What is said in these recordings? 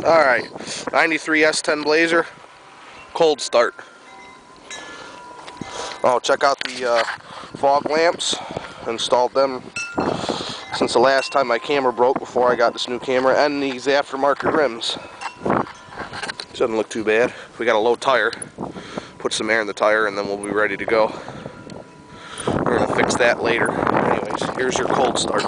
Alright, 93 S10 Blazer, cold start. Oh, check out the fog lamps. Installed them since the last time my camera broke before I got this new camera, and these aftermarket rims. Doesn't look too bad. We got a low tire. Put some air in the tire and then we'll be ready to go. We're going to fix that later. Anyways, here's your cold start.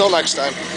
Until next time.